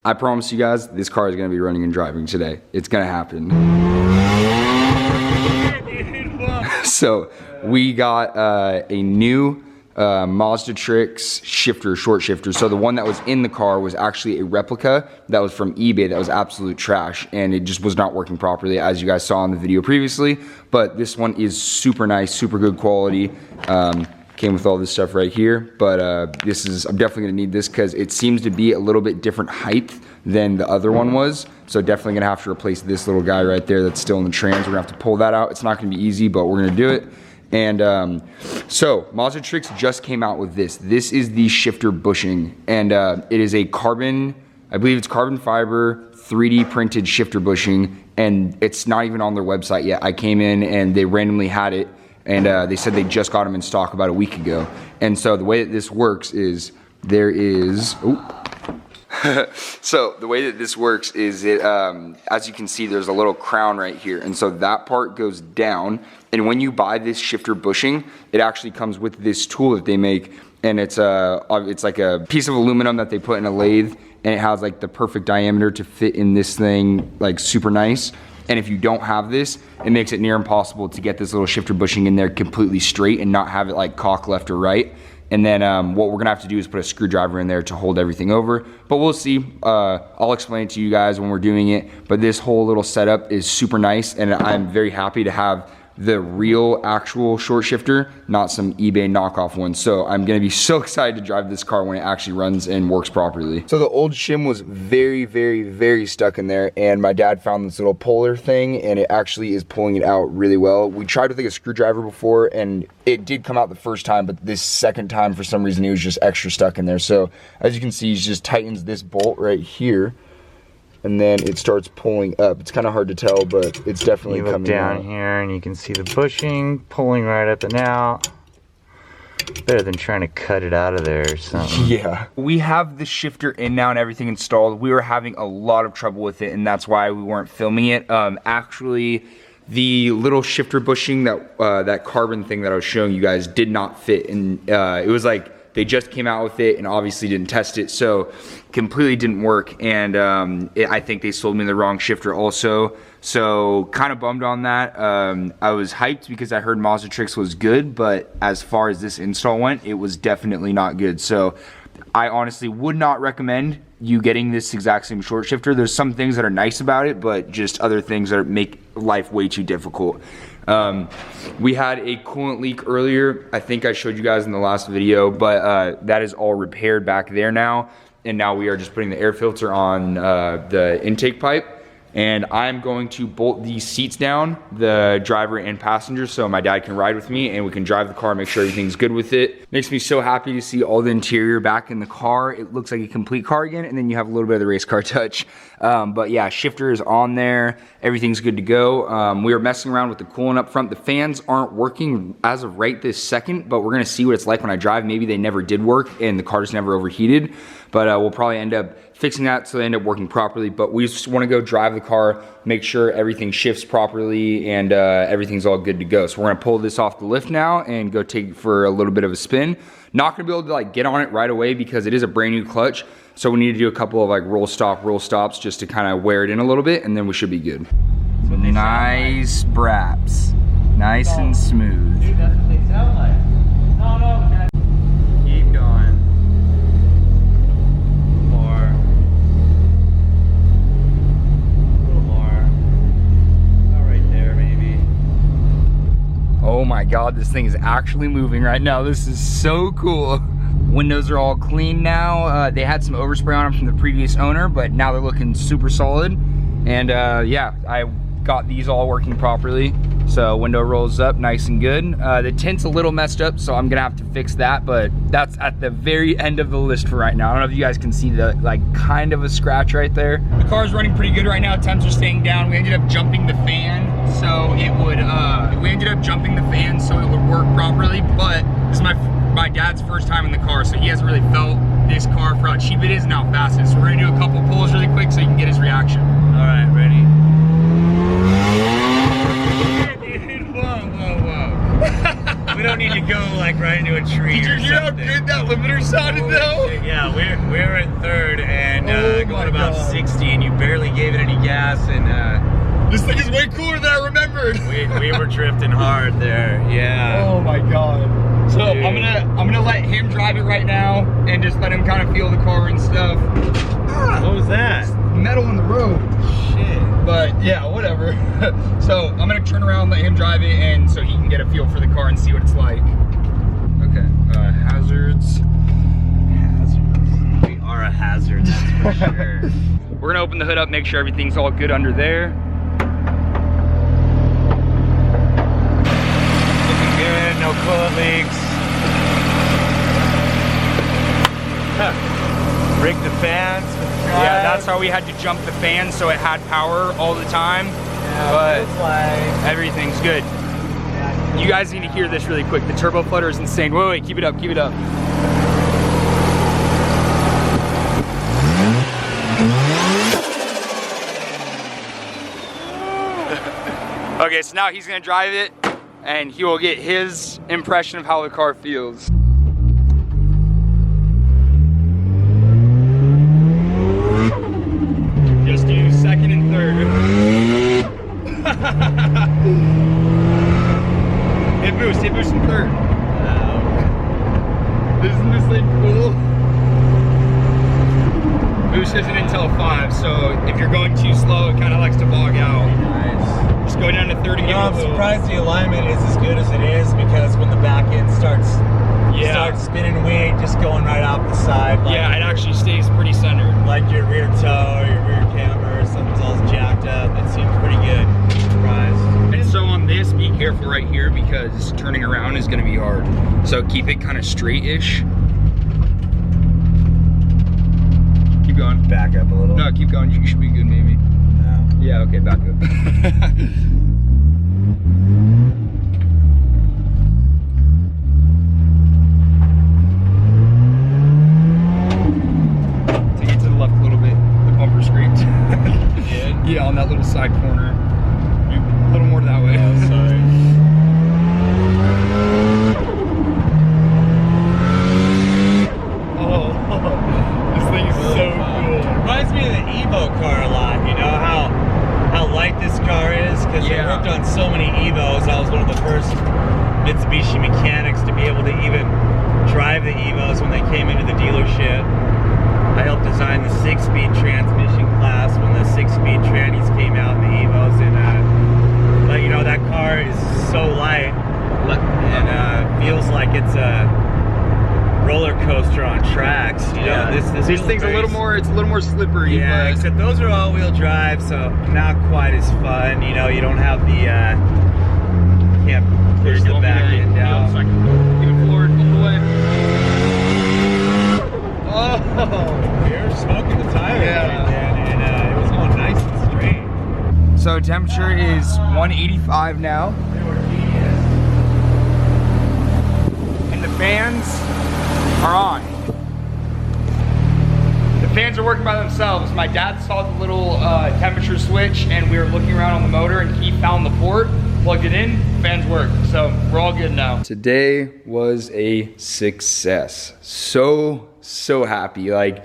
I promise you guys, this car is gonna be running and driving today. It's gonna happen. So we got a new Mazda Trix shifter, short shifter. So the one that was in the car was actually a replica that was from eBay that was absolute trash, and it just was not working properly, as you guys saw in the video previously. But this one is super nice, super good quality. Came with all this stuff right here, but I'm definitely gonna need this because it seems to be a little bit different height than the other one was. So definitely gonna have to replace this little guy right there that's still in the trans. We're gonna have to pull that out. It's not gonna be easy, but we're gonna do it. And so Mazda Trix just came out with this. This is the shifter bushing, and it is a carbon, I believe it's carbon fiber 3D printed shifter bushing, and it's not even on their website yet. I came in and they randomly had it, and they said they just got them in stock about a week ago. And so the way that this works is there is, so the way that this works is it, as you can see, there's a little crown right here. And so that part goes down. And when you buy this shifter bushing, it actually comes with this tool that they make. And it's like a piece of aluminum that they put in a lathe, and it has like the perfect diameter to fit in this thing, like super nice. And if you don't have this, it makes it near impossible to get this little shifter bushing in there completely straight and not have it like cock left or right. And then what we're gonna have to do is put a screwdriver in there to hold everything over. But we'll see, I'll explain it to you guys when we're doing it. But this whole little setup is super nice, and I'm very happy to have the real actual short shifter, not some eBay knockoff one. So I'm gonna be so excited to drive this car when it actually runs and works properly. So the old shim was very, very, very stuck in there, and my dad found this little puller thing, and it actually is pulling it out really well. We tried with like a screwdriver before, and it did come out the first time, but this second time, for some reason, it was just extra stuck in there. So as you can see, he just tightens this bolt right here, and then it starts pulling up. It's kind of hard to tell, but it's definitely coming out. You look down here and you can see the bushing pulling right up and out. Better than trying to cut it out of there or something. Yeah. We have the shifter in now and everything installed. We were having a lot of trouble with it, and that's why we weren't filming it. Actually, the little shifter bushing, that carbon thing that I was showing you guys, did not fit. And it was like, they just came out with it and obviously didn't test it, so completely didn't work. And I think they sold me the wrong shifter also, so kind of bummed on that. I was hyped because I heard Mazda Trix was good, but as far as this install went, it was definitely not good. So I honestly would not recommend you getting this exact same short shifter. There's some things that are nice about it, but just other things that make life way too difficult. We had a coolant leak earlier. I think I showed you guys in the last video, but that is all repaired back there now. And now we are just putting the air filter on the intake pipe. And I'm going to bolt these seats down, the driver and passenger, so my dad can ride with me and we can drive the car, make sure everything's good with it. Makes me so happy to see all the interior back in the car. It looks like a complete car again, and then you have a little bit of the race car touch. But yeah, shifter is on there. Everything's good to go. We were messing around with the coolant up front. The fans aren't working as of right this second, but we're gonna see what it's like when I drive. Maybe they never did work and the car just never overheated. But we'll probably end up fixing that so they end up working properly. But we just want to go drive the car, make sure everything shifts properly, and everything's all good to go. So we're gonna pull this off the lift now and go take it for a little bit of a spin. Not gonna be able to like get on it right away because it is a brand new clutch. So we need to do a couple of like roll stops just to kind of wear it in a little bit, and then we should be good. Nice braps, nice and smooth. Dude, that's what they sound like. No, keep going. Oh my God, this thing is actually moving right now. This is so cool. Windows are all clean now. They had some overspray on them from the previous owner, but now they're looking super solid. And yeah, I got these all working properly. So window rolls up nice and good. The tint's a little messed up, so I'm gonna have to fix that, but that's at the very end of the list for right now. I don't know if you guys can see the like kind of a scratch right there. The car's running pretty good right now. Temps are staying down. We ended up jumping the fan so it would, work properly, but this is my dad's first time in the car, so he hasn't really felt this car for how cheap it is and how fast it is. So we're gonna do a couple pulls really quick so you can get his reaction. All right, ready? We don't need to go like right into a tree. Did you hear how good that limiter sounded though? Yeah, we're in third and going about 60 and you barely gave it any gas, and This thing is way cooler than I remembered. we were drifting hard there. Yeah. Oh my god. So Dude. I'm gonna let him drive it right now and just let him kind of feel the car and stuff. What was that? Metal in the road. Shit. But yeah, whatever. So I'm gonna turn around, let him drive it, and so he can get a feel for the car and see what it's like. Okay, hazards. We are a hazard, that's for sure. We're gonna open the hood up, make sure everything's all good under there. Looking good, no coolant leaks. Rig the fans for the drive. Yeah, that's how we had to jump the fan so it had power all the time. Yeah, but feels like everything's good. You guys need to hear this really quick. The turbo flutter is insane. Wait, keep it up, keep it up. Okay, so now he's gonna drive it and he will get his impression of how the car feels. Just do second and third. Hit boost in third. Isn't this thing cool? Boost isn't until 5, so if you're going too slow, it kind of likes to bog out. nice. Just go down to 30 and give it a I'm little. surprised the alignment is as good as it is, because when the back end starts spinning, we ain't just going right off the side. Like Yeah, it actually stays pretty centered. like your rear toe or your rear camber, something's all jacked up. It seems pretty good. I'm surprised. And so on this, be careful right here because turning around is gonna be hard. So keep it kind of straight-ish. Keep going. Back up a little. No, keep going. You should be good, maybe. No. Yeah, okay, back up. Take it to the left a little bit. The bumper scraped. Yeah, on that little side corner. A little more that way. Oh, sorry. This thing is so cool. Reminds me of the Evo car a lot. You know how light this car is, because Yeah. I worked on so many Evos. I was one of the first Mitsubishi mechanics to be able to even drive the Evos when they came into the dealership. I helped design the 6-speed transmission class when the 6-speed trannies came out in the Evos, and but you know, that car is so light and feels like it's a roller coaster on tracks. You know, this This feels thing's very it's a little more slippery. yeah, but except those are all-wheel drive, so not quite as fun. You know, you don't have the can't push the back end down. Give it forward all the way. Oh, You're smoking the tire, Yeah. and it was going nice and straight. so temperature is 185 now, and the fans are on. The fans are working by themselves. My dad saw the little temperature switch, and we were looking around on the motor, and he found the port, plugged it in, fans work. So we're all good now. Today was a success. So happy. Like,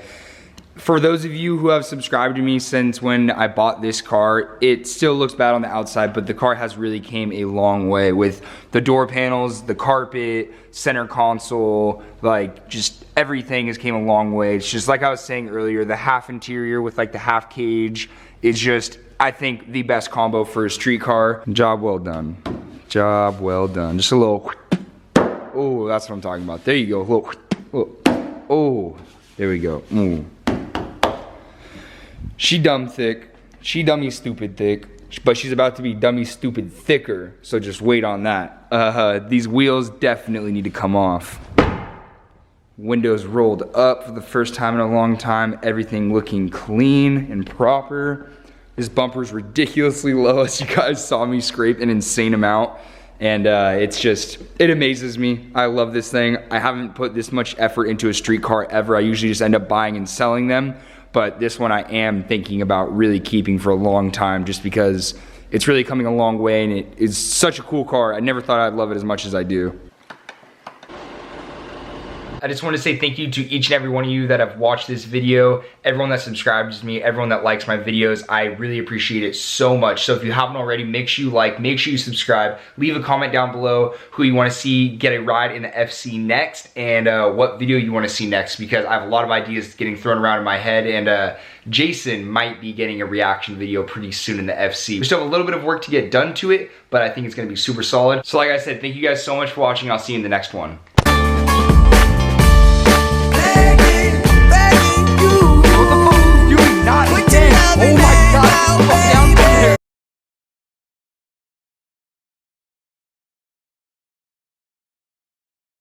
for those of you who have subscribed to me since when I bought this car, it still looks bad on the outside, but the car has really came a long way with the door panels, the carpet, center console, like just everything has came a long way. It's just like I was saying earlier, the half interior with like the half cage is just, I think, the best combo for a street car. Job well done. Job well done. Just a little, oh, that's what I'm talking about. There you go. A little, oh, there we go. Ooh. She dumb thick, she dummy stupid thick, but she's about to be dummy stupid thicker, so just wait on that. These wheels definitely need to come off. Windows rolled up for the first time in a long time, everything looking clean and proper. This bumper's ridiculously low, as you guys saw me scrape an insane amount. And it amazes me. I love this thing. I haven't put this much effort into a street car ever. I usually just end up buying and selling them. But this one I am thinking about really keeping for a long time, just because it's really coming a long way and it is such a cool car. I never thought I'd love it as much as I do. I just want to say thank you to each and every one of you that have watched this video, everyone that subscribes to me, everyone that likes my videos. I really appreciate it so much. So if you haven't already, make sure you like, make sure you subscribe, leave a comment down below who you want to see get a ride in the FC next, and what video you want to see next, because I have a lot of ideas getting thrown around in my head, and Jason might be getting a reaction video pretty soon in the FC. We still have a little bit of work to get done to it, but I think it's going to be super solid. So like I said, thank you guys so much for watching. I'll see you in the next one.